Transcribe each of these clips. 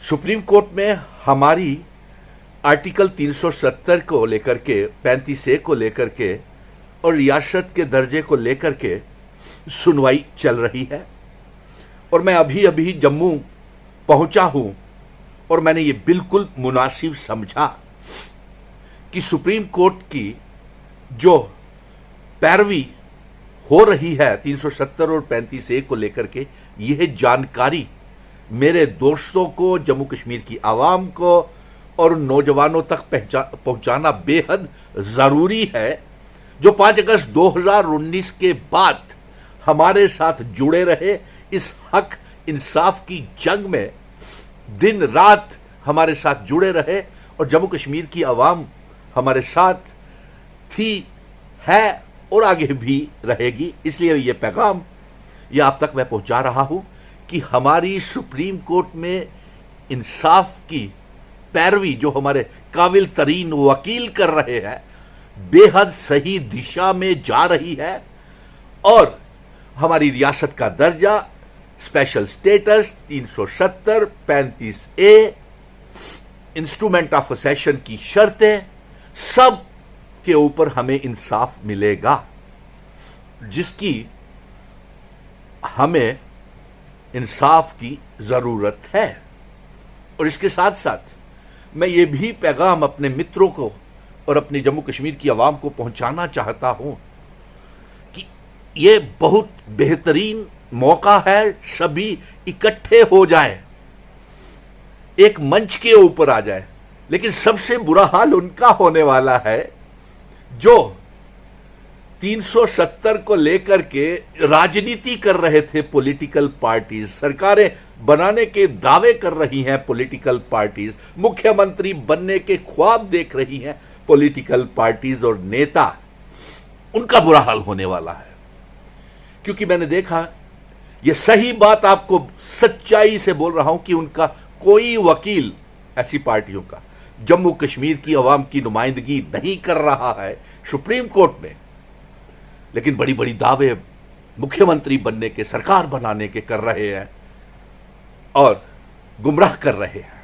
Supreme court में हमारी article 370 को लेकर के 35A को लेकर के और रियासत के दर्जे को लेकर के सुनवाई चल रही है। और मैं अभी अभी जम्मू पहुंचा हूं और मैंने ये बिल्कुल मुनासिब समझा कि सुप्रीम कोर्ट की जो पैरवी हो रही है 370 और 35A को लेकर के, यह जानकारी मेरे दोस्तों को, जम्मू कश्मीर की आवाम को और नौजवानों तक पहुंचाना बेहद ज़रूरी है, जो 5 अगस्त 2019 के बाद हमारे साथ जुड़े रहे, इस हक इंसाफ की जंग में दिन रात हमारे साथ जुड़े रहे और जम्मू कश्मीर की आवाम हमारे साथ थी, है और आगे भी रहेगी। इसलिए ये पैगाम ये आप तक मैं पहुंचा रहा हूं कि हमारी सुप्रीम कोर्ट में इंसाफ की पैरवी जो हमारे काबिल तरीन वकील कर रहे हैं, बेहद सही दिशा में जा रही है। और हमारी रियासत का दर्जा, special status 370, 35A, instrument of accession की शर्तें, सब के ऊपर हमें इंसाफ मिलेगा, जिसकी हमें इंसाफ की जरूरत है। और इसके साथ साथ मैं ये भी पैगाम अपने मित्रों को और अपनी जम्मू कश्मीर की आवाम को पहुंचाना चाहता हूं कि ये बहुत बेहतरीन मौका है, सभी इकट्ठे हो जाए, एक मंच के ऊपर आ जाए। लेकिन सबसे बुरा हाल उनका होने वाला है जो 370 को लेकर के राजनीति कर रहे थे पॉलिटिकल पार्टीज, सरकारें बनाने के दावे कर रही हैं पॉलिटिकल पार्टीज, मुख्यमंत्री बनने के ख्वाब देख रही हैं पॉलिटिकल पार्टीज और नेता, उनका बुरा हाल होने वाला है। क्योंकि मैंने देखा, यह सही बात आपको सच्चाई से बोल रहा हूं कि उनका कोई वकील ऐसी पार्टियों का जम्मू कश्मीर की आवाम की नुमाइंदगी नहीं कर रहा है सुप्रीम कोर्ट में, लेकिन बड़ी बड़ी दावे मुख्यमंत्री बनने के, सरकार बनाने के कर रहे हैं और गुमराह कर रहे हैं।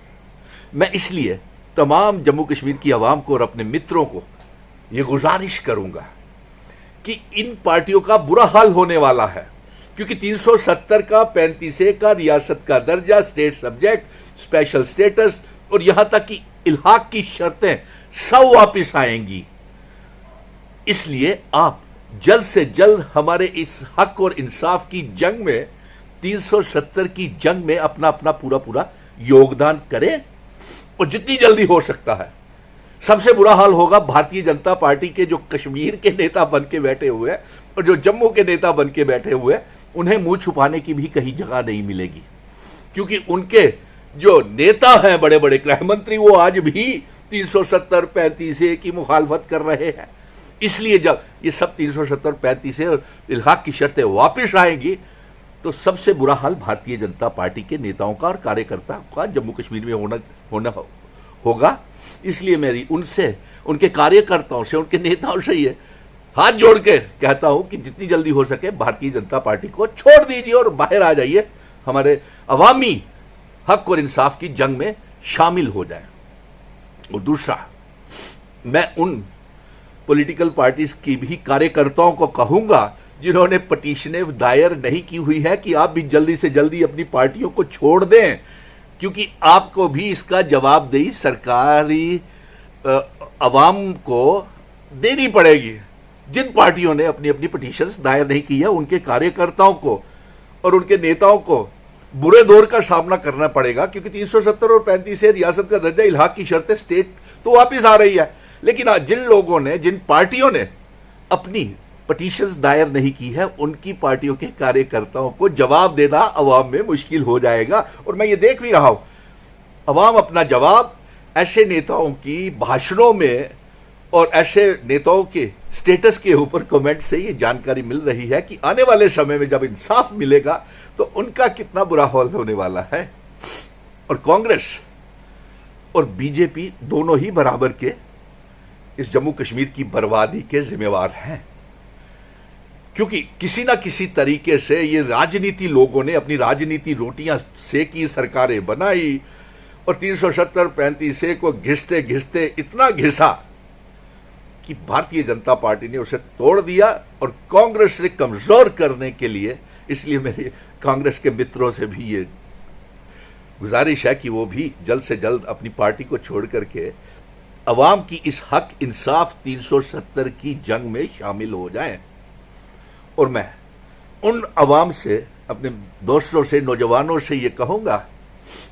मैं इसलिए तमाम जम्मू कश्मीर की आवाम को और अपने मित्रों को यह गुजारिश करूंगा कि इन पार्टियों का बुरा हाल होने वाला है, क्योंकि 370 का, 35A का, रियासत का दर्जा, स्टेट सब्जेक्ट, स्पेशल स्टेटस और यहां तक कि इल्हाक की शर्तें सब वापिस आएंगी। इसलिए आप जल्द से जल्द हमारे इस हक और इंसाफ की जंग में, 370 की जंग में अपना अपना पूरा योगदान करें और जितनी जल्दी हो सकता है। सबसे बुरा हाल होगा भारतीय जनता पार्टी के जो कश्मीर के नेता बन के बैठे हुए हैं और जो जम्मू के नेता बन के बैठे हुए हैं, उन्हें मुंह छुपाने की भी कहीं जगह नहीं मिलेगी, क्योंकि उनके जो नेता हैं बड़े बड़े गृह मंत्री, वो आज भी 370, 35A की मुखालफत कर रहे हैं। इसलिए जब ये सब 370, 35A और इल्हाक की शर्तें वापस आएंगी तो सबसे बुरा हाल भारतीय जनता पार्टी के नेताओं का और कार्यकर्ताओं का जम्मू कश्मीर में होना होगा। इसलिए मेरी उनसे, उनके कार्यकर्ताओं से, उनके नेताओं से ये हाथ जोड़ के कहता हूं कि जितनी जल्दी हो सके भारतीय जनता पार्टी को छोड़ दीजिए और बाहर आ जाइए, हमारे अवामी हक और इंसाफ की जंग में शामिल हो जाए। और दूसरा, मैं उन पॉलिटिकल पार्टीज की भी कार्यकर्ताओं को कहूंगा जिन्होंने पटिशनें दायर नहीं की हुई है कि आप भी जल्दी से जल्दी अपनी पार्टियों को छोड़ दें, क्योंकि आपको भी इसका जवाबदेही सरकारी अवाम को देनी पड़ेगी। जिन पार्टियों ने अपनी अपनी पटिशन्स दायर नहीं की है, उनके कार्यकर्ताओं को और उनके नेताओं को बुरे दौर का सामना करना पड़ेगा, क्योंकि 370 और 35A रियासत का दर्जा, इल्हाक की शर्तें स्टेट तो वापिस आ रही है। लेकिन जिन लोगों ने, जिन पार्टियों ने अपनी पटिशन्स दायर नहीं की है, उनकी पार्टियों के कार्यकर्ताओं को जवाब देना अवाम में मुश्किल हो जाएगा। और मैं ये देख भी रहा हूं, अवाम अपना जवाब ऐसे नेताओं की भाषणों में और ऐसे नेताओं के स्टेटस के ऊपर कमेंट से ये जानकारी मिल रही है कि आने वाले समय में जब इंसाफ मिलेगा तो उनका कितना बुरा हाल होने वाला है। और कांग्रेस और बीजेपी दोनों ही बराबर के इस जम्मू कश्मीर की बर्बादी के जिम्मेवार हैं, क्योंकि किसी ना किसी तरीके से ये राजनीति, लोगों ने अपनी राजनीति रोटियां सेकी, सरकारें बनाई और 370-35A को घिसते घिसते इतना घिसा कि भारतीय जनता पार्टी ने उसे तोड़ दिया और कांग्रेस से कमजोर करने के लिए, इसलिए मेरी कांग्रेस के मित्रों से भी ये गुजारिश है कि वो भी जल्द से जल्द अपनी पार्टी को छोड़ करके अवाम की इस हक इंसाफ 370 की जंग में शामिल हो जाएं। और मैं उन अवाम से, अपने दोस्तों से, नौजवानों से ये कहूंगा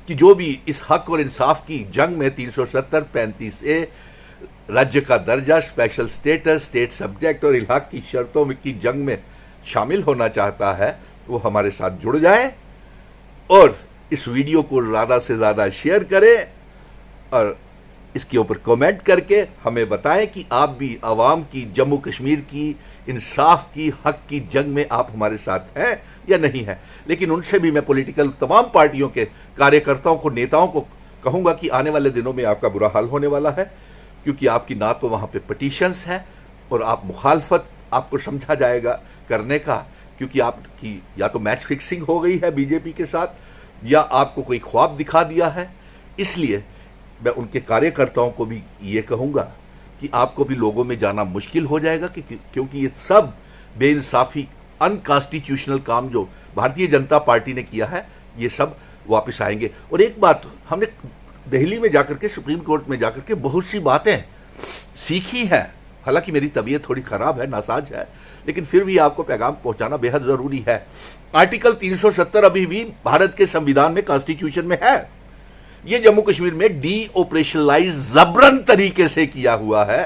कि जो भी इस हक और इंसाफ की जंग में 370-35A, राज्य का दर्जा, स्पेशल स्टेटस, स्टेट सब्जेक्ट और इलाक की शर्तों की जंग में शामिल होना चाहता है, वो हमारे साथ जुड़ जाए और इस वीडियो को ज़्यादा से ज़्यादा शेयर करें और इसके ऊपर कमेंट करके हमें बताएं कि आप भी अवाम की, जम्मू कश्मीर की इंसाफ की, हक की जंग में आप हमारे साथ हैं या नहीं हैं। लेकिन उनसे भी मैं पॉलिटिकल तमाम पार्टियों के कार्यकर्ताओं को, नेताओं को कहूंगा कि आने वाले दिनों में आपका बुरा हाल होने वाला है, क्योंकि आपकी ना तो वहां पे पटिशंस है और आप मुखालफत आपको समझा जाएगा करने का, क्योंकि आपकी या तो मैच फिक्सिंग हो गई है बीजेपी के साथ या आपको कोई ख्वाब दिखा दिया है। इसलिए मैं उनके कार्यकर्ताओं को भी ये कहूंगा कि आपको भी लोगों में जाना मुश्किल हो जाएगा, क्योंकि ये सब बेइंसाफी, अनकॉन्स्टिट्यूशनल काम जो भारतीय जनता पार्टी ने किया है, ये सब वापस आएंगे। और एक बात, हमने दिल्ली में जाकर के, सुप्रीम कोर्ट में जाकर के बहुत सी बातें सीखी हैं। हालांकि मेरी तबीयत थोड़ी खराब है, नासाज है, लेकिन फिर भी आपको पैगाम पहुंचाना बेहद जरूरी है। आर्टिकल 370 अभी भी भारत के संविधान में, कॉन्स्टिट्यूशन में है। ये जम्मू कश्मीर में डी ऑपरेशनलाइज जबरन तरीके से किया हुआ है।